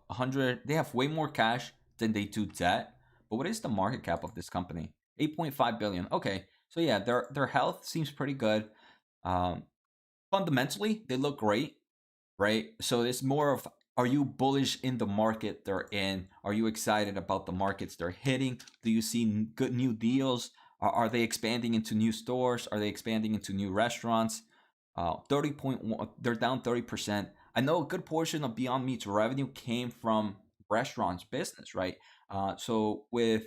100. They have way more cash than they do debt. But what is the market cap of this company? 8.5 billion. Okay, so yeah, their health seems pretty good. Fundamentally, they look great, right? So it's more of, are you bullish in the market they're in? Are you excited about the markets they're hitting? Do you see good new deals? Are they expanding into new stores? Are they expanding into new restaurants? 30.1, they're down 30%. I know a good portion of Beyond Meat's revenue came from restaurants business, right? So with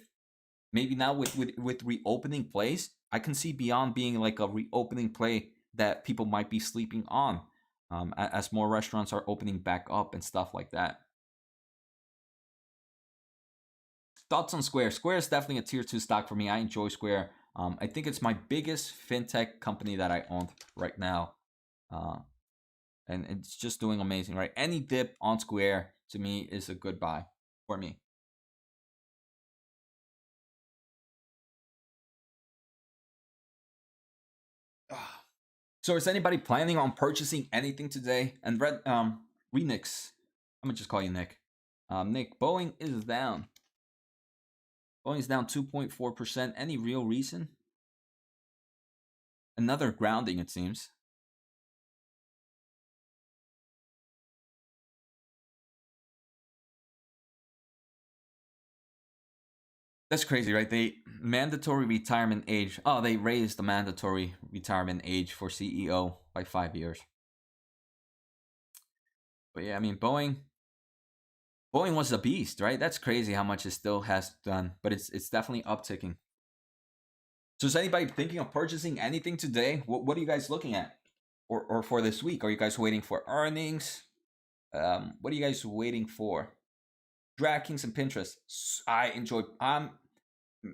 maybe now with reopening plays, I can see Beyond being like a reopening play that people might be sleeping on, as more restaurants are opening back up and stuff like that. Thoughts on Square? Square is definitely a tier 2 stock for me. I enjoy Square. I think it's my biggest fintech company that I own right now. And it's just doing amazing, right? Any dip on Square to me is a good buy for me. So is anybody planning on purchasing anything today? And Renix, I'm gonna just call you Nick. Nick, Boeing is down. Boeing is down 2.4%. Any real reason? Another grounding, it seems. That's crazy, right? They mandatory retirement age. Oh, they raised the mandatory retirement age for CEO by 5 years. But yeah, I mean, Boeing was a beast, right? That's crazy how much it still has done, but it's definitely upticking. So is anybody thinking of purchasing anything today? What are you guys looking at, or for this week? Are you guys waiting for earnings? What are you guys waiting for? DraftKings and Pinterest. I enjoy.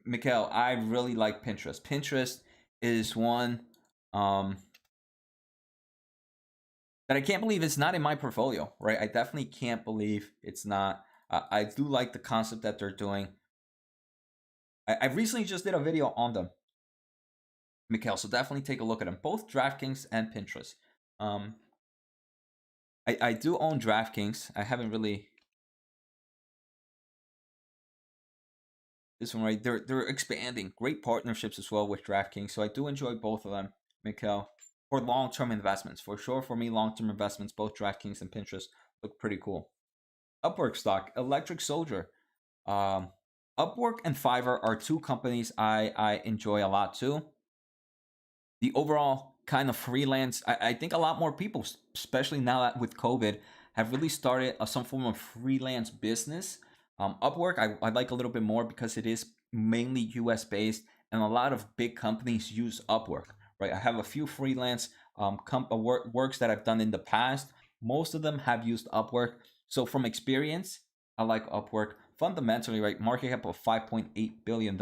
Mikhail, I really like Pinterest. Pinterest is one that I can't believe it's not in my portfolio, right? I definitely can't believe it's not. I do like the concept that they're doing. I recently just did a video on them, Mikhail, so definitely take a look at them. Both DraftKings and Pinterest. Um, I do own DraftKings. I haven't really. This one, right? They're expanding. Great partnerships as well with DraftKings. So I do enjoy both of them, Mikhail. For long-term investments, for sure. For me, long-term investments, both DraftKings and Pinterest look pretty cool. Upwork stock, Electric Soldier. Upwork and Fiverr are two companies I enjoy a lot too. The overall kind of freelance, I think a lot more people, especially now that with COVID, have really started some form of freelance business. Upwork, I like a little bit more because it is mainly US based, and a lot of big companies use Upwork, right? I have a few freelance works that I've done in the past. Most of them have used Upwork. So from experience, I like Upwork. Fundamentally, right, market cap of $5.8 billion.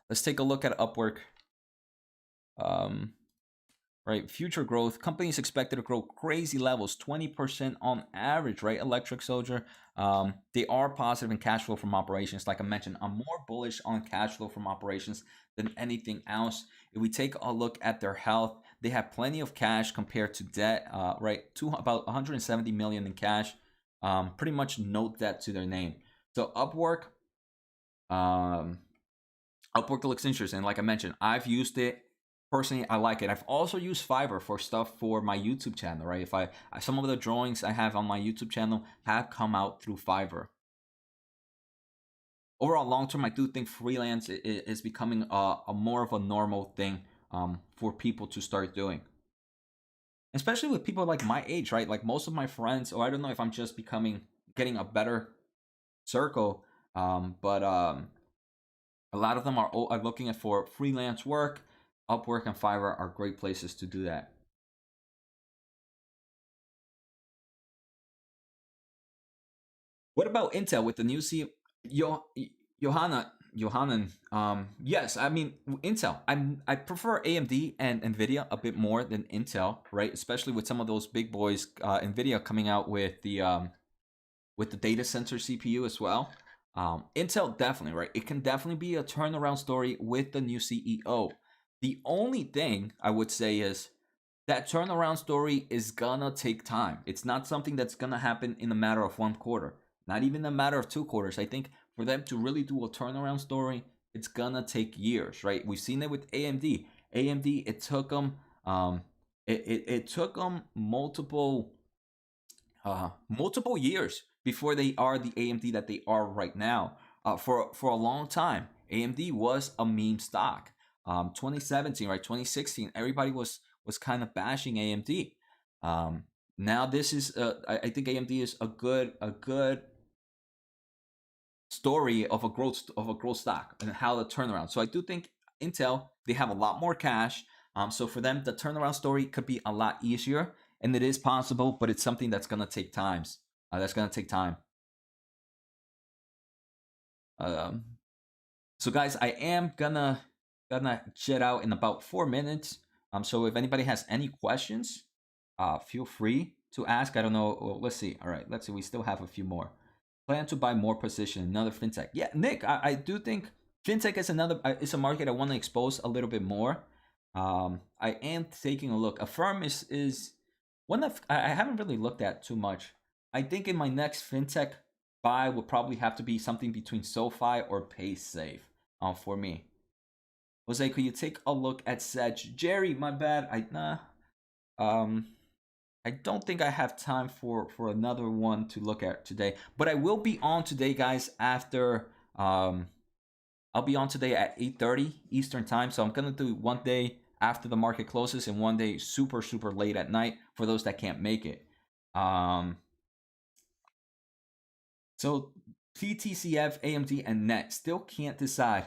Let's take a look at Upwork. Right, future growth. Companies expected to grow crazy levels, 20% on average, right? Electric Soldier. They are positive in cash flow from operations. Like I mentioned, I'm more bullish on cash flow from operations than anything else. If we take a look at their health, they have plenty of cash compared to debt, right? About 170 million in cash. Pretty much no debt to their name. So Upwork, Upwork looks interesting. Like I mentioned, I've used it. personally, I like it. I've also used Fiverr for stuff for my YouTube channel, right? If some of the drawings I have on my YouTube channel have come out through Fiverr. Overall, long term, I do think freelance is becoming a more of a normal thing for people to start doing, especially with people like my age, right? Like most of my friends, or I don't know if I'm just getting a better circle, but a lot of them are looking for freelance work. Upwork and Fiverr are great places to do that. What about Intel with the new CEO? Johanna, yes, I mean Intel. I prefer AMD and Nvidia a bit more than Intel, right? Especially with some of those big boys, Nvidia coming out with the data center CPU as well. Intel definitely, right? It can definitely be a turnaround story with the new CEO. The only thing I would say is that turnaround story is gonna take time. It's not something that's gonna happen in a matter of 1 quarter, not even a matter of 2 quarters. I think for them to really do a turnaround story, it's gonna take years, right? We've seen it with AMD. AMD, it took them multiple years before they are the AMD that they are right now. For a long time, AMD was a meme stock. 2017, right, 2016, everybody was kind of bashing AMD. Now this is I think AMD is a good story of a growth stock and how the turnaround. So I do think Intel, they have a lot more cash. So for them, the turnaround story could be a lot easier, and it is possible, but it's something that's gonna take times. That's gonna take time. Um, so guys, I am gonna jet out in about 4 minutes. So if anybody has any questions, feel free to ask. I don't know. Well, let's see. All right, let's see. We still have a few more. Plan to buy more position in another fintech. Yeah, Nick, I do think fintech is it's a market I want to expose a little bit more. I am taking a look. Affirm is one of I haven't really looked at too much. I think in my next fintech buy would probably have to be something between SoFi or Paysafe. For me. Jose, could you take a look at Sedge? Jerry, my bad. Um I don't think I have time for another one to look at today, but I will be on today, guys. After I'll be on today at 8:30 Eastern time, so I'm gonna do one day after the market closes and one day super late at night for those that can't make it. So TTCF, AMD, and Net still can't decide.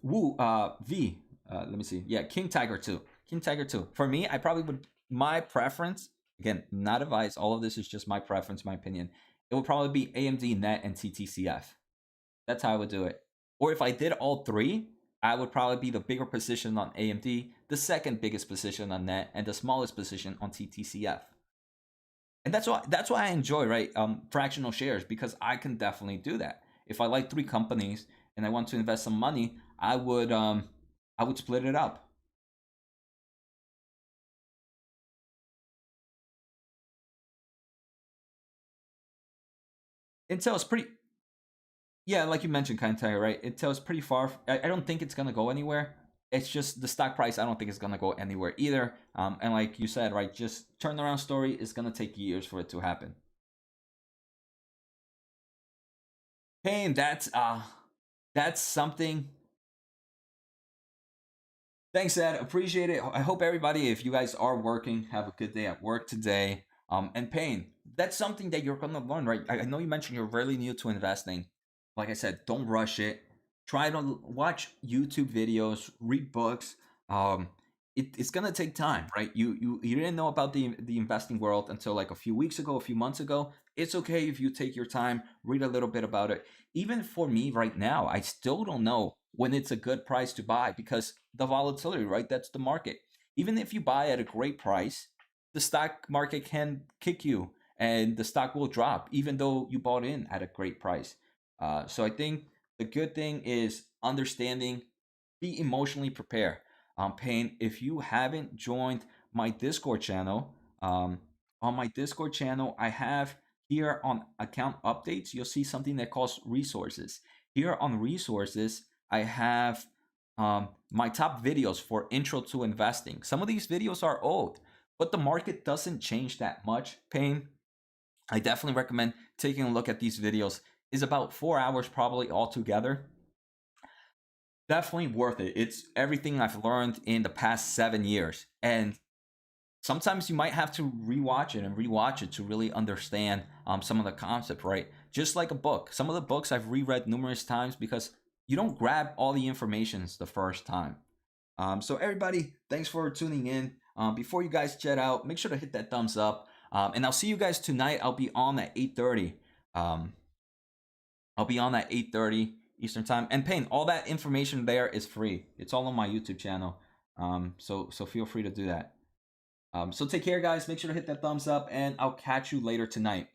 Woo, V. Let me see. Yeah, King Tiger 2. King Tiger 2. For me, I probably would. My preference, again, not advice. All of this is just my preference, my opinion. It would probably be AMD, Net, and TTCF. That's how I would do it. Or if I did all three, I would probably be the bigger position on AMD, the second biggest position on Net, and the smallest position on TTCF. And that's why I enjoy, right, fractional shares, because I can definitely do that. If I like three companies and I want to invest some money, I would split it up. Intel is pretty, yeah, like you mentioned, kind of, right? Intel is pretty far. I don't think it's gonna go anywhere. It's just the stock price. I don't think it's gonna go anywhere either. And like you said, right, just turnaround story is gonna take years for it to happen. Hey, and that's something. Thanks, Ed. Appreciate it. I hope everybody, if you guys are working, have a good day at work today. And Payne, that's something that you're gonna learn, right? I know you mentioned you're really new to investing. Like I said, don't rush it. Try to watch YouTube videos, read books. Um, it's gonna take time, right? You didn't know about the investing world until like a few weeks ago, a few months ago. It's okay if you take your time, read a little bit about it. Even for me right now, I still don't know when it's a good price to buy because the volatility, right? That's the market. Even if you buy at a great price, the stock market can kick you and the stock will drop, even though you bought in at a great price. So I think the good thing is understanding, be emotionally prepared. Payne, if you haven't joined my Discord channel, on my Discord channel, I have here on account updates, you'll see something that calls resources. Here on resources, I have my top videos for intro to investing. Some of these videos are old, but the market doesn't change that much. Payne, I definitely recommend taking a look at these videos. Is about 4 hours probably altogether. Definitely worth it. It's everything I've learned in the past 7 years. And sometimes you might have to rewatch it to really understand some of the concept, right? Just like a book. Some of the books I've reread numerous times because you don't grab all the informations the first time. So everybody, thanks for tuning in. Before you guys jet out, make sure to hit that thumbs up. And I'll see you guys tonight. I'll be on at 8:30. I'll be on at 8:30 Eastern time. And Payne, all that information there is free. It's all on my YouTube channel. So feel free to do that. So take care, guys. Make sure to hit that thumbs up, and I'll catch you later tonight.